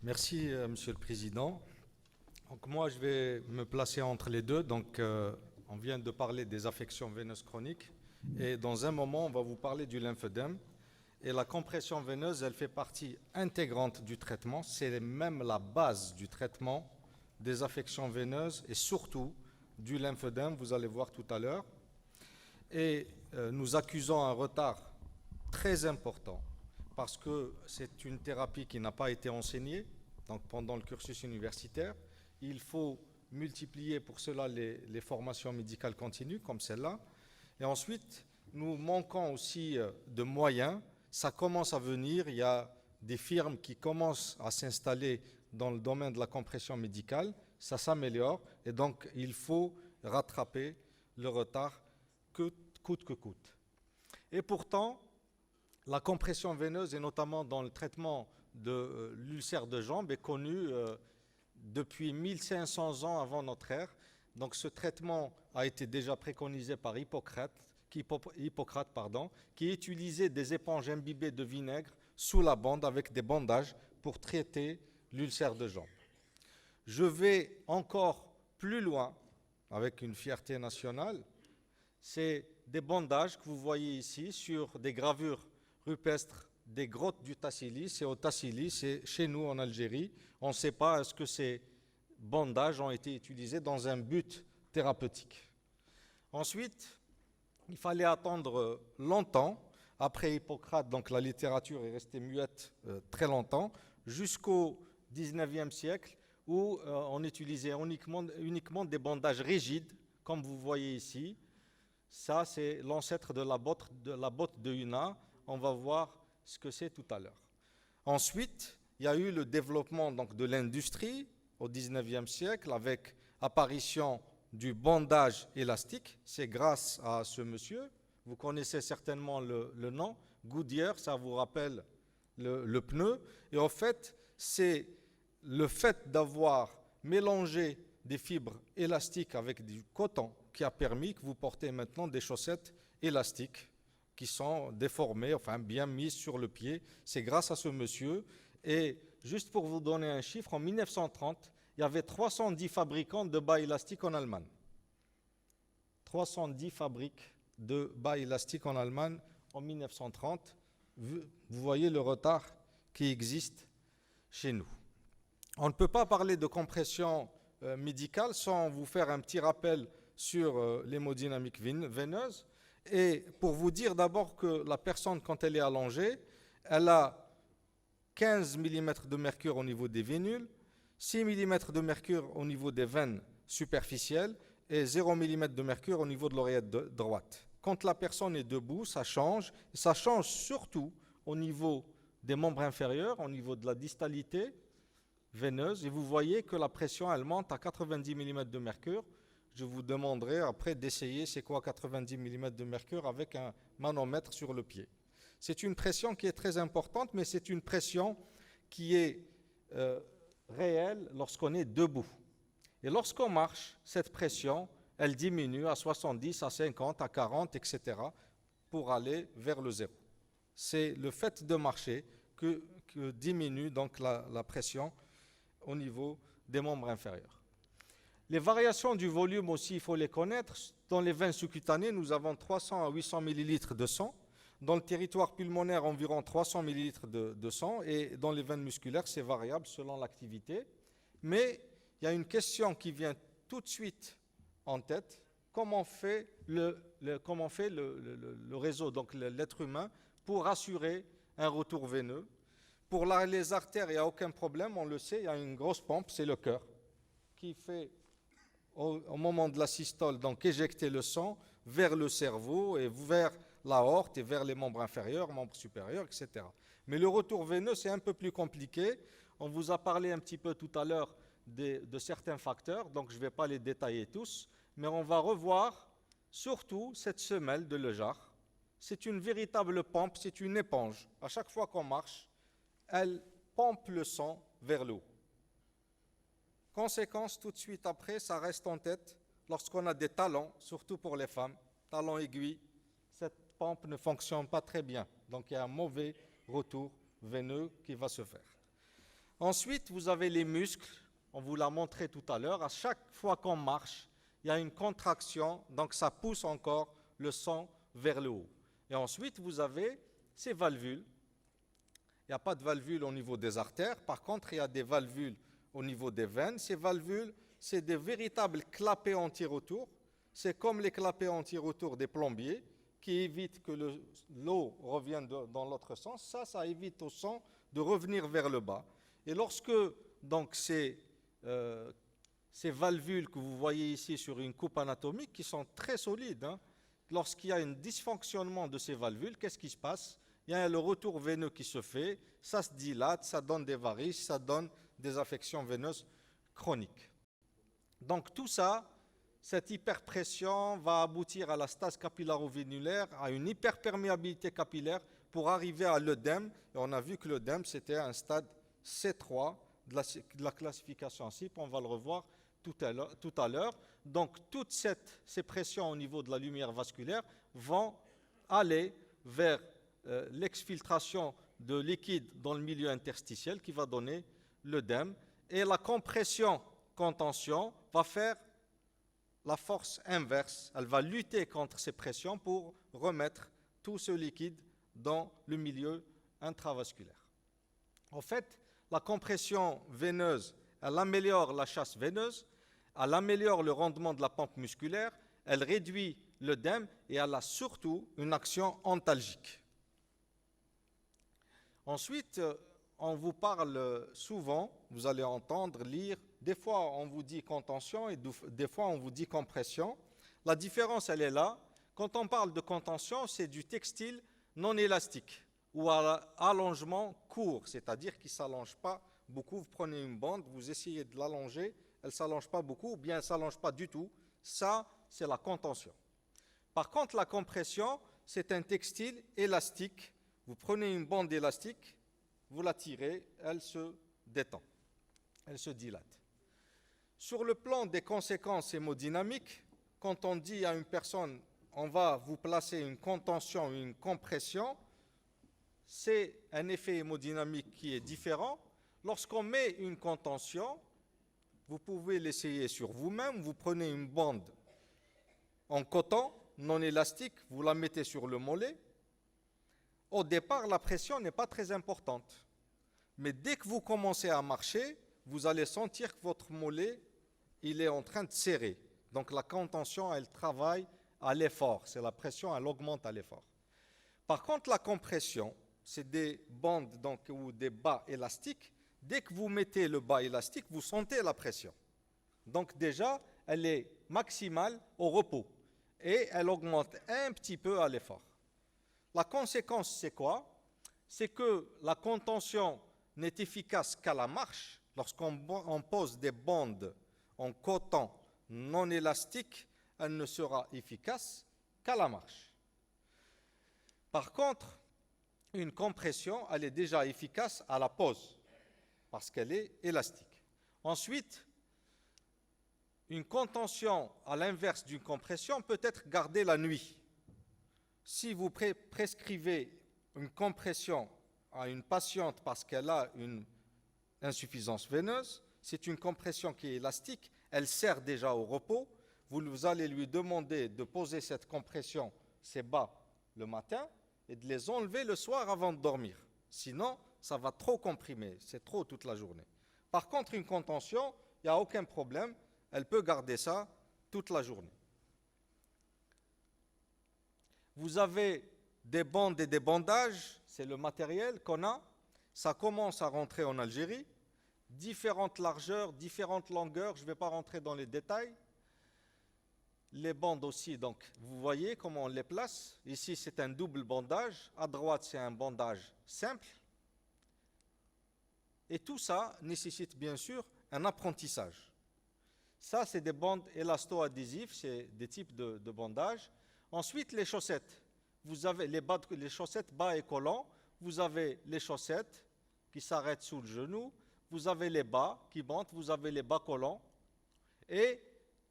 Merci, Monsieur le Président. Donc moi, je vais me placer entre les deux. On vient de parler des affections veineuses chroniques et dans un moment, on va vous parler du lymphœdème. Et la compression veineuse, elle fait partie intégrante du traitement. C'est même la base du traitement des affections veineuses et surtout du lymphœdème, vous allez voir tout à l'heure. Et nous accusons un retard très important parce que c'est une thérapie qui n'a pas été enseignée. Donc pendant le cursus universitaire, il faut multiplier pour cela les formations médicales continues comme celle-là. Et ensuite, nous manquons aussi de moyens. Ça commence à venir, il y a des firmes qui commencent à s'installer dans le domaine de la compression médicale, ça s'améliore et donc il faut rattraper le retard coûte que coûte. Et pourtant, la compression veineuse, et notamment dans le traitement de l'ulcère de jambe, est connue depuis 1500 ans avant notre ère. Donc ce traitement a été déjà préconisé par Hippocrate, qui utilisait des éponges imbibées de vinaigre sous la bande avec des bandages pour traiter l'ulcère de jambe. Je vais encore plus loin avec une fierté nationale. C'est des bandages que vous voyez ici sur des gravures rupestres des grottes du Tassili. C'est au Tassili, c'est chez nous en Algérie. On ne sait pas est-ce que ces bandages ont été utilisés dans un but thérapeutique. Ensuite, il fallait attendre longtemps, après Hippocrate, donc la littérature est restée muette très longtemps, jusqu'au XIXe siècle, où on utilisait uniquement des bandages rigides, comme vous voyez ici. Ça, c'est l'ancêtre de la botte de Una. On va voir ce que c'est tout à l'heure. Ensuite, il y a eu le développement donc, de l'industrie au XIXe siècle, avec apparition du bandage élastique. C'est grâce à ce monsieur. Vous connaissez certainement le nom. Goodyear, ça vous rappelle le pneu. Et en fait, c'est le fait d'avoir mélangé des fibres élastiques avec du coton qui a permis que vous portez maintenant des chaussettes élastiques qui sont déformées, enfin bien mises sur le pied. C'est grâce à ce monsieur. Et juste pour vous donner un chiffre, en 1930, il y avait 310 fabricants de bas élastiques en Allemagne. 310 fabriques de bas élastiques en Allemagne en 1930. Vous voyez le retard qui existe chez nous. On ne peut pas parler de compression médicale sans vous faire un petit rappel sur l'hémodynamique veineuse. Et pour vous dire d'abord que la personne, quand elle est allongée, elle a 15 mm de mercure au niveau des vénules, 6 mm de mercure au niveau des veines superficielles et 0 mm de mercure au niveau de l'oreillette droite. Quand la personne est debout, ça change. Et ça change surtout au niveau des membres inférieurs, au niveau de la distalité veineuse. Et vous voyez que la pression, elle monte à 90 mm de mercure. Je vous demanderai après d'essayer c'est quoi 90 mm de mercure avec un manomètre sur le pied. C'est une pression qui est très importante, mais c'est une pression qui est réelle lorsqu'on est debout. Et lorsqu'on marche, cette pression, elle diminue à 70, à 50, à 40, etc. pour aller vers le zéro. C'est le fait de marcher que diminue donc la pression au niveau des membres inférieurs. Les variations du volume aussi, il faut les connaître. Dans les veines sous-cutanées, nous avons 300 à 800 ml de sang. Dans le territoire pulmonaire, environ 300 ml de sang. Et dans les veines musculaires, c'est variable selon l'activité. Mais il y a une question qui vient tout de suite en tête. Comment fait le réseau, donc l'être humain, pour assurer un retour veineux? Pour les artères, il n'y a aucun problème, on le sait, il y a une grosse pompe, c'est le cœur, qui fait au moment de la systole, donc éjecter le sang vers le cerveau et vers l'aorte et vers les membres inférieurs, membres supérieurs, etc. Mais le retour veineux, c'est un peu plus compliqué. On vous a parlé un petit peu tout à l'heure de certains facteurs, donc je ne vais pas les détailler tous, mais on va revoir surtout cette semelle de Lejar. C'est une véritable pompe, c'est une éponge. À chaque fois qu'on marche, elle pompe le sang vers le haut. Conséquence, tout de suite après, ça reste en tête, lorsqu'on a des talons, surtout pour les femmes, talons aiguilles, cette pompe ne fonctionne pas très bien. Donc il y a un mauvais retour veineux qui va se faire. Ensuite, vous avez les muscles. On vous l'a montré tout à l'heure. À chaque fois qu'on marche, il y a une contraction, donc ça pousse encore le sang vers le haut. Et ensuite, vous avez ces valvules. Il n'y a pas de valvules au niveau des artères. Par contre, il y a des valvules au niveau des veines. Ces valvules, c'est des véritables clapets anti-retour. C'est comme les clapets anti-retour des plombiers qui évitent que l'eau revienne dans l'autre sens. Ça évite au sang de revenir vers le bas. Et lorsque donc ces valvules que vous voyez ici sur une coupe anatomique, qui sont très solides, lorsqu'il y a un dysfonctionnement de ces valvules, qu'est-ce qui se passe? Il y a le retour veineux qui se fait, ça se dilate, ça donne des varices, ça donne des affections veineuses chroniques. Donc tout ça, cette hyperpression va aboutir à la stase capillaro-veinulaire, à une hyperperméabilité capillaire pour arriver à l'œdème. Et on a vu que l'œdème, c'était un stade C3 de la classification CIP, on va le revoir tout à l'heure. Donc toutes ces pressions au niveau de la lumière vasculaire vont aller vers l'exfiltration de liquide dans le milieu interstitiel qui va donner l'œdème. Et la compression-contention va faire la force inverse. Elle va lutter contre ces pressions pour remettre tout ce liquide dans le milieu intravasculaire. En fait, la compression veineuse, elle améliore la chasse veineuse, elle améliore le rendement de la pompe musculaire, elle réduit l'œdème et elle a surtout une action antalgique. Ensuite, on vous parle souvent, vous allez entendre, lire, des fois on vous dit contention et des fois on vous dit compression. La différence, elle est là. Quand on parle de contention, c'est du textile non élastique ou à allongement court, c'est-à-dire qui ne s'allonge pas beaucoup. Vous prenez une bande, vous essayez de l'allonger, elle ne s'allonge pas beaucoup ou bien elle ne s'allonge pas du tout. Ça, c'est la contention. Par contre, la compression, c'est un textile élastique. Vous prenez une bande élastique, vous la tirez, elle se détend, elle se dilate. Sur le plan des conséquences hémodynamiques, quand on dit à une personne, on va vous placer une contention ou une compression, c'est un effet hémodynamique qui est différent. Lorsqu'on met une contention, vous pouvez l'essayer sur vous-même, vous prenez une bande en coton non élastique, vous la mettez sur le mollet. Au départ, la pression n'est pas très importante. Mais dès que vous commencez à marcher, vous allez sentir que votre mollet, il est en train de serrer. Donc la contention, elle travaille à l'effort. C'est la pression, elle augmente à l'effort. Par contre, la compression, c'est des bandes ou des bas élastiques. Dès que vous mettez le bas élastique, vous sentez la pression. Donc déjà, elle est maximale au repos. Et elle augmente un petit peu à l'effort. La conséquence, c'est quoi? C'est que la contention n'est efficace qu'à la marche. Lorsqu'on pose des bandes en coton non élastique, elle ne sera efficace qu'à la marche. Par contre, une compression, elle est déjà efficace à la pose, parce qu'elle est élastique. Ensuite, une contention, à l'inverse d'une compression, peut être gardée la nuit. Si vous prescrivez une compression à une patiente parce qu'elle a une insuffisance veineuse, c'est une compression qui est élastique, elle sert déjà au repos, vous allez lui demander de poser cette compression, ses bas, le matin, et de les enlever le soir avant de dormir. Sinon, ça va trop comprimer, c'est trop toute la journée. Par contre, une contention, il n'y a aucun problème, elle peut garder ça toute la journée. Vous avez des bandes et des bandages, c'est le matériel qu'on a. Ça commence à rentrer en Algérie. Différentes largeurs, différentes longueurs, je ne vais pas rentrer dans les détails. Les bandes aussi, donc vous voyez comment on les place. Ici, c'est un double bandage. À droite, c'est un bandage simple. Et tout ça nécessite bien sûr un apprentissage. Ça, c'est des bandes élasto-adhésives, c'est des types de bandages. Ensuite, les chaussettes. Vous avez les chaussettes bas et collants. Vous avez les chaussettes qui s'arrêtent sous le genou. Vous avez les bas qui montent. Vous avez les bas collants. Et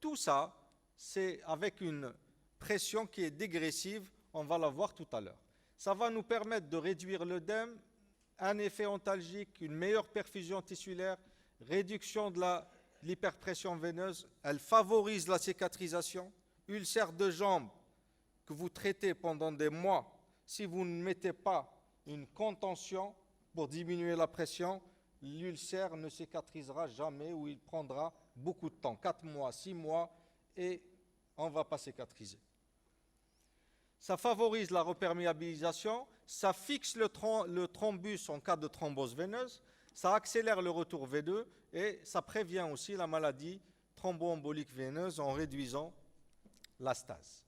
tout ça, c'est avec une pression qui est dégressive. On va la voir tout à l'heure. Ça va nous permettre de réduire l'œdème un effet antalgique, une meilleure perfusion tissulaire, réduction de l'hyperpression veineuse, elle favorise la cicatrisation. Ulcère de jambe que vous traitez pendant des mois, si vous ne mettez pas une contention pour diminuer la pression, l'ulcère ne cicatrisera jamais ou il prendra beaucoup de temps, 4 mois, 6 mois, et on ne va pas cicatriser. Ça favorise la reperméabilisation, ça fixe le thrombus en cas de thrombose veineuse, ça accélère le retour veineux et ça prévient aussi la maladie thromboembolique veineuse en réduisant la stase.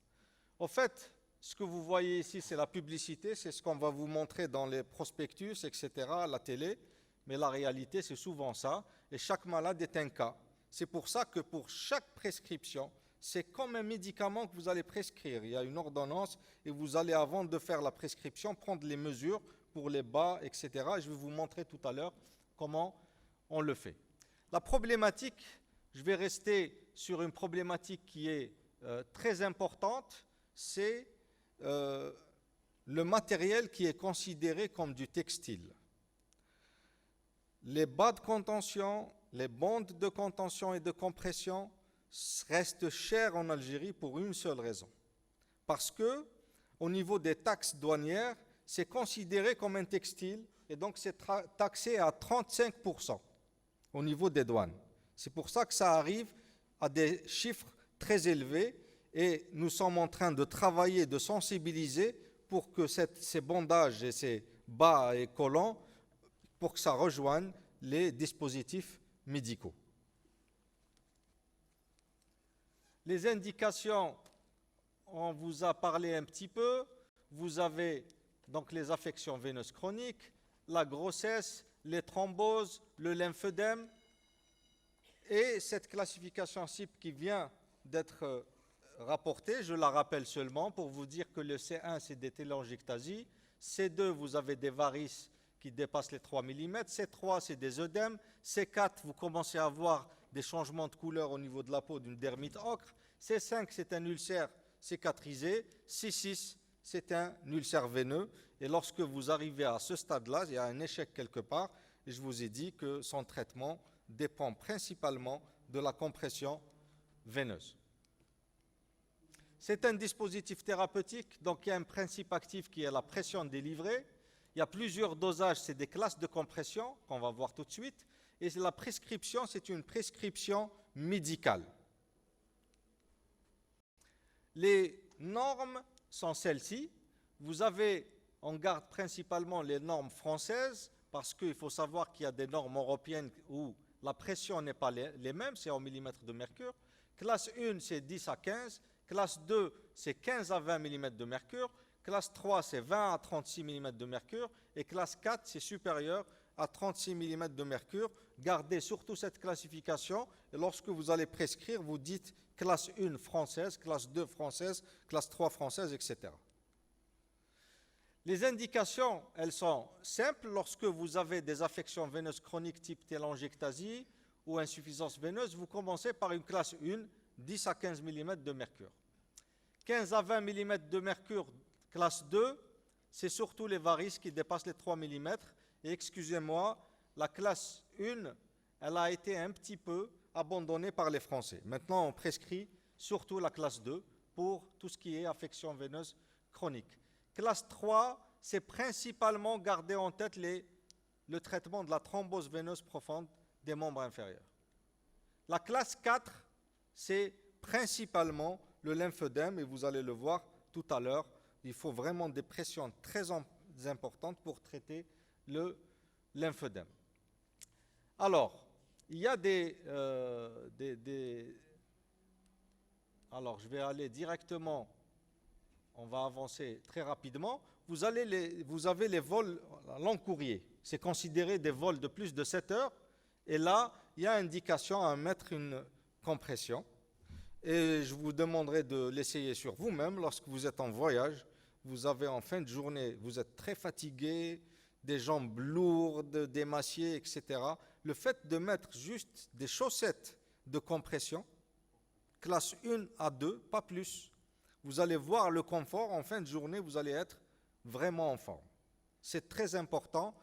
Au fait, ce que vous voyez ici, c'est la publicité, c'est ce qu'on va vous montrer dans les prospectus, etc., à la télé, mais la réalité, c'est souvent ça, et chaque malade est un cas. C'est pour ça que pour chaque prescription, c'est comme un médicament que vous allez prescrire. Il y a une ordonnance et vous allez, avant de faire la prescription, prendre les mesures pour les bas, etc. Je vais vous montrer tout à l'heure comment on le fait. La problématique, je vais rester sur une problématique qui est très importante, c'est le matériel qui est considéré comme du textile. Les bas de contention, les bandes de contention et de compression restent chers en Algérie pour une seule raison. Parce que, au niveau des taxes douanières, c'est considéré comme un textile et donc c'est taxé à 35% au niveau des douanes. C'est pour ça que ça arrive à des chiffres très élevés et nous sommes en train de travailler, de sensibiliser pour que ces bandages et ces bas et collants, pour que ça rejoigne les dispositifs médicaux. Les indications, on vous a parlé un petit peu. Vous avez donc les affections veineuses chroniques, la grossesse, les thromboses, le lymphœdème. Et cette classification CIP qui vient d'être rapportée, je la rappelle seulement pour vous dire que le C1, c'est des télangiectasies. C2, vous avez des varices qui dépassent les 3 mm. C3, c'est des œdèmes. C4, vous commencez à voir des changements de couleur au niveau de la peau d'une dermite ocre. C5, c'est un ulcère cicatrisé. C6, c'est un ulcère veineux. Et lorsque vous arrivez à ce stade-là, il y a un échec quelque part. Et je vous ai dit que son traitement dépend principalement de la compression veineuse. C'est un dispositif thérapeutique, donc il y a un principe actif qui est la pression délivrée. Il y a plusieurs dosages, c'est des classes de compression qu'on va voir tout de suite. Et la prescription, c'est une prescription médicale. Les normes sont celles-ci. Vous avez en garde principalement les normes françaises, parce qu'il faut savoir qu'il y a des normes européennes où la pression n'est pas les mêmes, c'est en millimètres de mercure. Classe 1, c'est 10 à 15. Classe 2, c'est 15 à 20 mm de mercure. Classe 3, c'est 20 à 36 mm de mercure. Et classe 4, c'est supérieur à 36 mm de mercure. Gardez surtout cette classification. Et lorsque vous allez prescrire, vous dites classe 1 française, classe 2 française, classe 3 française, etc. Les indications, elles sont simples. Lorsque vous avez des affections veineuses chroniques type télangiectasie ou insuffisance veineuse, vous commencez par une classe 1, 10 à 15 mm de mercure. 15 à 20 mm de mercure, classe 2, c'est surtout les varices qui dépassent les 3 mm. Et excusez-moi, la classe 1, elle a été un petit peu abandonnée par les Français. Maintenant, on prescrit surtout la classe 2 pour tout ce qui est affection veineuse chronique. Classe 3, c'est principalement garder en tête le traitement de la thrombose veineuse profonde des membres inférieurs. La classe 4, c'est principalement le lymphœdème, et vous allez le voir tout à l'heure, il faut vraiment des pressions très importantes pour traiter le lymphœdème. Alors, il y a alors, je vais aller directement, on va avancer très rapidement. Vous avez les vols long courrier, c'est considéré des vols de plus de 7 heures, et là, il y a indication à mettre une compression. Et je vous demanderai de l'essayer sur vous-même lorsque vous êtes en voyage. Vous avez en fin de journée, vous êtes très fatigué, des jambes lourdes, démaciées, etc. Le fait de mettre juste des chaussettes de compression, classe 1 à 2, pas plus, vous allez voir le confort. En fin de journée, vous allez être vraiment en forme. C'est très important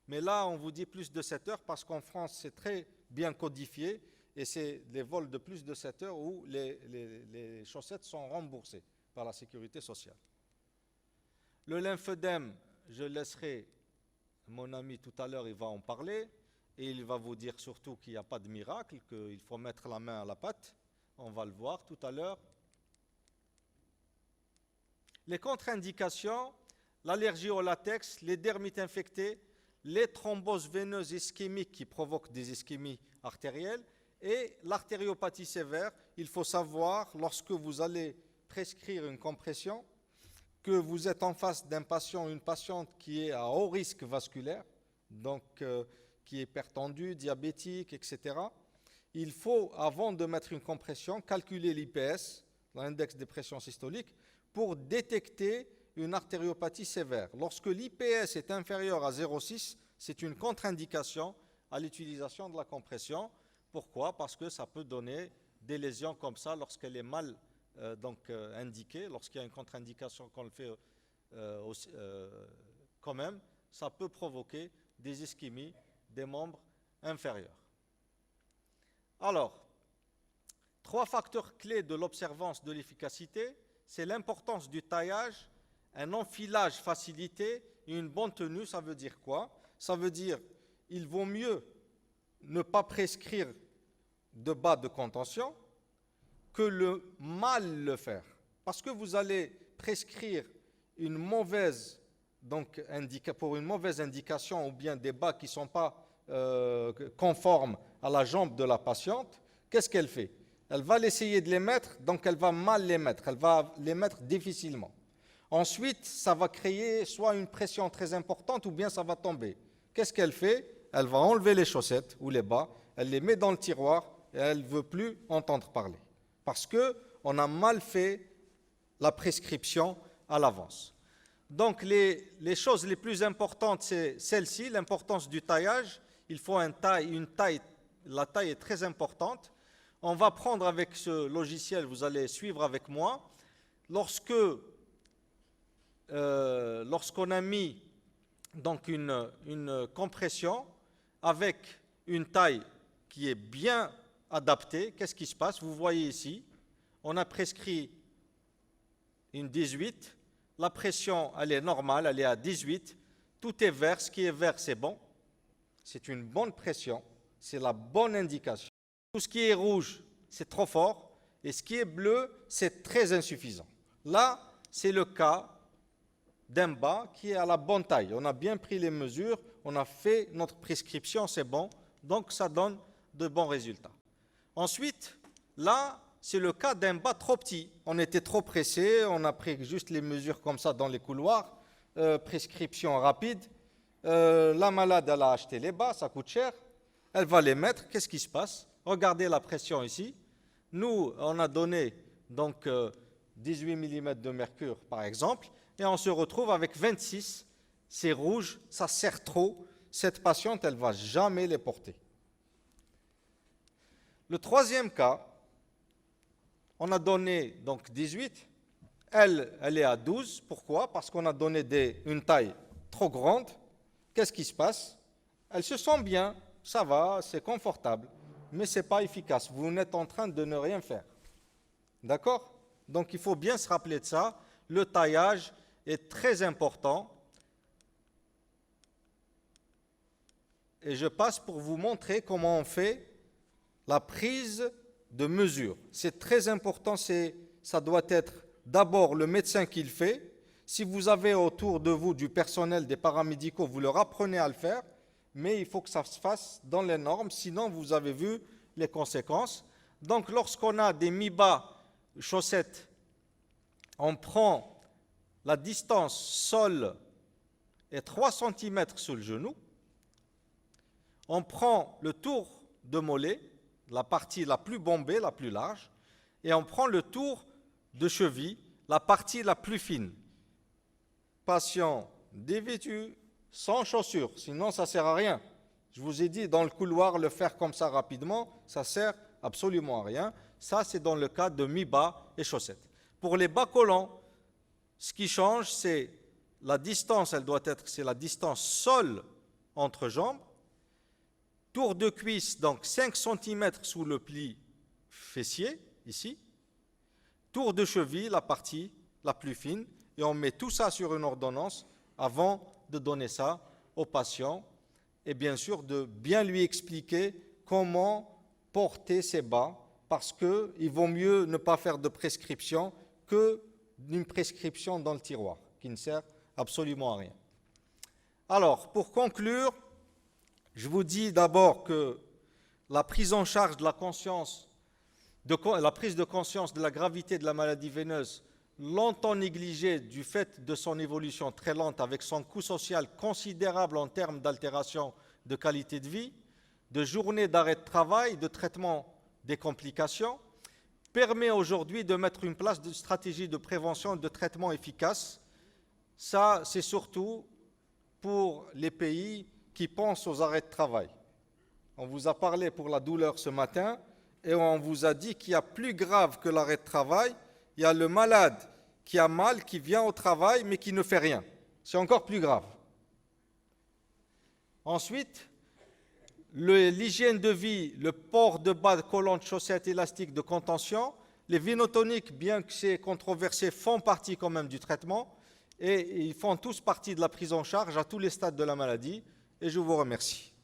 Mais là, on vous dit plus de 7 heures parce qu'en France, c'est très bien codifié et c'est les vols de plus de 7 heures où les chaussettes sont remboursées par la sécurité sociale. Le lymphœdème, je laisserai mon ami tout à l'heure, il va en parler et il va vous dire surtout qu'il n'y a pas de miracle, qu'il faut mettre la main à la pâte. On va le voir tout à l'heure. Les contre-indications, l'allergie au latex, les dermites infectées, les thromboses veineuses ischémiques qui provoquent des ischémies artérielles et l'artériopathie sévère. Il faut savoir, lorsque vous allez prescrire une compression, que vous êtes en face d'un patient, une patiente qui est à haut risque vasculaire, donc qui est hypertendu, diabétique, etc. Il faut, avant de mettre une compression, calculer l'IPS, l'index de pression systolique, pour détecter une artériopathie sévère. Lorsque l'IPS est inférieur à 0,6, c'est une contre-indication à l'utilisation de la compression. Pourquoi? Parce que ça peut donner des lésions comme ça lorsqu'elle est mal indiquée, lorsqu'il y a une contre-indication qu'on le fait quand même, ça peut provoquer des ischémies des membres inférieurs. Alors, 3 facteurs clés de l'observance de l'efficacité, c'est l'importance du taillage, un enfilage facilité et une bonne tenue. Ça veut dire quoi? Ça veut dire il vaut mieux ne pas prescrire de bas de contention que le mal le faire. Parce que vous allez prescrire une mauvaise, pour une mauvaise indication ou bien des bas qui ne sont pas conformes à la jambe de la patiente, qu'est-ce qu'elle fait? Elle va essayer de les mettre, donc elle va mal les mettre, elle va les mettre difficilement. Ensuite, ça va créer soit une pression très importante ou bien ça va tomber. Qu'est-ce qu'elle fait? Elle va enlever les chaussettes ou les bas, elle les met dans le tiroir et elle ne veut plus entendre parler. Parce qu'on a mal fait la prescription à l'avance. Donc les choses les plus importantes, c'est celle-ci, l'importance du taillage. Il faut une taille, la taille est très importante. On va prendre avec ce logiciel, vous allez suivre avec moi. Lorsqu'on a mis donc une compression avec une taille qui est bien adaptée, qu'est-ce qui se passe? Vous voyez ici, on a prescrit une 18, la pression elle est normale, elle est à 18, tout est vert, ce qui est vert c'est bon, c'est une bonne pression, c'est la bonne indication. Tout ce qui est rouge, c'est trop fort, et ce qui est bleu, c'est très insuffisant. Là, c'est le cas d'un bas qui est à la bonne taille. On a bien pris les mesures, on a fait notre prescription, c'est bon, donc ça donne de bons résultats. Ensuite, là, c'est le cas d'un bas trop petit. On était trop pressé, on a pris juste les mesures comme ça dans les couloirs, prescription rapide. La malade, elle a acheté les bas, ça coûte cher. Elle va les mettre, qu'est-ce qui se passe? Regardez la pression ici. Nous, on a donné donc 18 mm de mercure, par exemple, et on se retrouve avec 26. C'est rouge, ça serre trop. Cette patiente, elle ne va jamais les porter. Le troisième cas, on a donné donc 18. Elle est à 12. Pourquoi? Parce qu'on a donné une taille trop grande. Qu'est-ce qui se passe? Elle se sent bien, ça va, c'est confortable, mais ce n'est pas efficace. Vous êtes en train de ne rien faire. D'accord? Donc il faut bien se rappeler de ça. Le taillage est très important. Et je passe pour vous montrer comment on fait la prise de mesure. C'est très important, ça doit être d'abord le médecin qui le fait. Si vous avez autour de vous du personnel, des paramédicaux, vous leur apprenez à le faire, mais il faut que ça se fasse dans les normes, sinon vous avez vu les conséquences. Donc lorsqu'on a des mi-bas chaussettes, on prend la distance sol et 3 cm sous le genou, on prend le tour de mollet, la partie la plus bombée, la plus large, et on prend le tour de cheville, la partie la plus fine. Patient dévêtu, sans chaussures, sinon ça ne sert à rien. Je vous ai dit, dans le couloir, le faire comme ça rapidement, ça ne sert absolument à rien. Ça, c'est dans le cas de mi-bas et chaussettes. Pour les bas collants, ce qui change, c'est la distance, c'est la distance sol entre jambes, tour de cuisse, donc 5 cm sous le pli fessier, ici, tour de cheville, la partie la plus fine, et on met tout ça sur une ordonnance avant de donner ça au patient, et bien sûr de bien lui expliquer comment porter ses bas, parce qu'il vaut mieux ne pas faire de prescription que d'une prescription dans le tiroir, qui ne sert absolument à rien. Alors, pour conclure, je vous dis d'abord que la prise en charge de la conscience, la prise de conscience de la gravité de la maladie veineuse, longtemps négligée du fait de son évolution très lente avec son coût social considérable en termes d'altération de qualité de vie, de journées d'arrêt de travail, de traitement des complications, permet aujourd'hui de mettre en place une stratégie de prévention et de traitement efficace. Ça, c'est surtout pour les pays qui pensent aux arrêts de travail. On vous a parlé pour la douleur ce matin et on vous a dit qu'il y a plus grave que l'arrêt de travail. Il y a le malade qui a mal, qui vient au travail mais qui ne fait rien. C'est encore plus grave. Ensuite, l'hygiène de vie, le port de bas, de collants, de chaussettes élastiques, de contention, les vénotoniques, bien que c'est controversé, font partie quand même du traitement et ils font tous partie de la prise en charge à tous les stades de la maladie. Et je vous remercie.